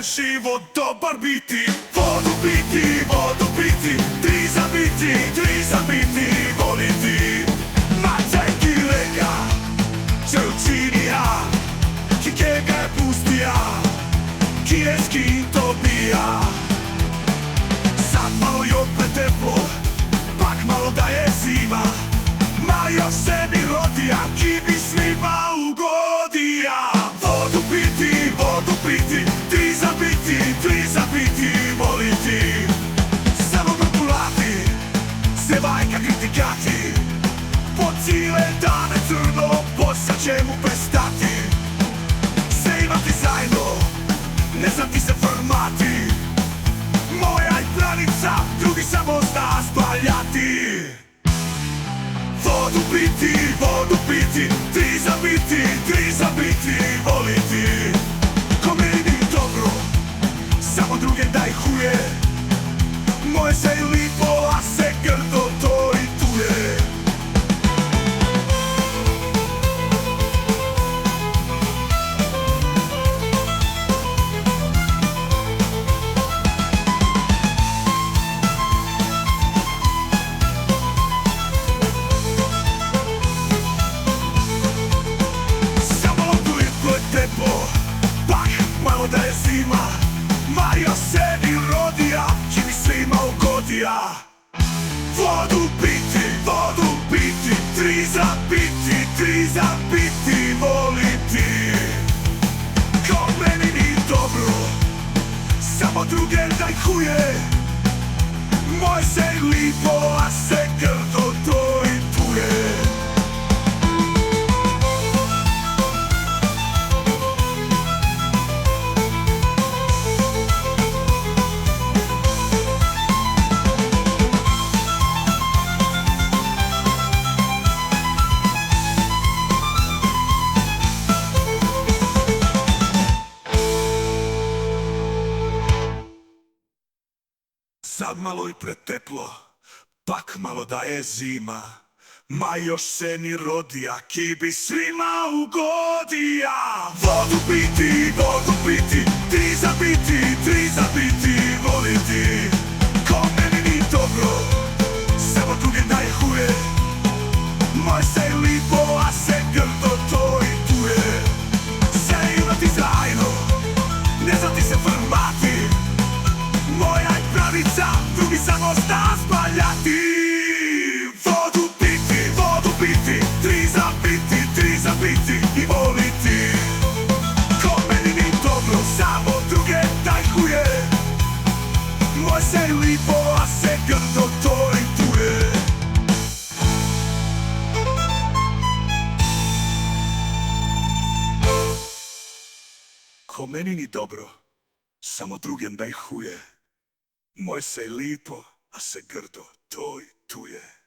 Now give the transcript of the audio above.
život dobar biti. Vodu piti, tri za biti, voliti. Mačajki reka, čelčinija, ki kega je pustija, ki je skin to bija. Sad malo je opet teplo, pak malo da je zima, ma još se ni rodija, ki bi svima ugodija. Vodu piti, tri za biti, voliti. Samo gurkulati, sevajka kritikati, po cijele dane crno, posla ćemo prestati. Sve imati zajedno, ne znam ti se formati, moja je granica, drugi samo zna spaljati. Vodu piti, tri za biti, voliti. Ko meni dobro, samo druge daj huje, moje se je lipo, a se grdo to i tuje. Malo da je zima, ma još se ni rodija, ki mi svima ugodija. Vodu piti, tri za biti, voliti. Ko meni ni dobro, samo druge daj huje, moje se lipo, a se grdo to i tuje. Sad malo i preteplo, pak malo da je zima, ma još se ni rodija, ki bi svima ugodija. Vodu piti, tri za biti, voliti. Ko meni ni dobro, samo druge daje huje, moje se je lipo, a se grdo to i tuje. Sve imati zajedno, ne znam ti se formati, moja je pravica, drugi samo zna spaljati. Vodu piti, tri za biti i voliti. Ko meni ni dobro, samo druge daj huje, moje se je lipo, a se grdo to i tuje. Ko meni ni dobro, samo drugem daj huje, moje se je lipo, a se grdo to i tuje.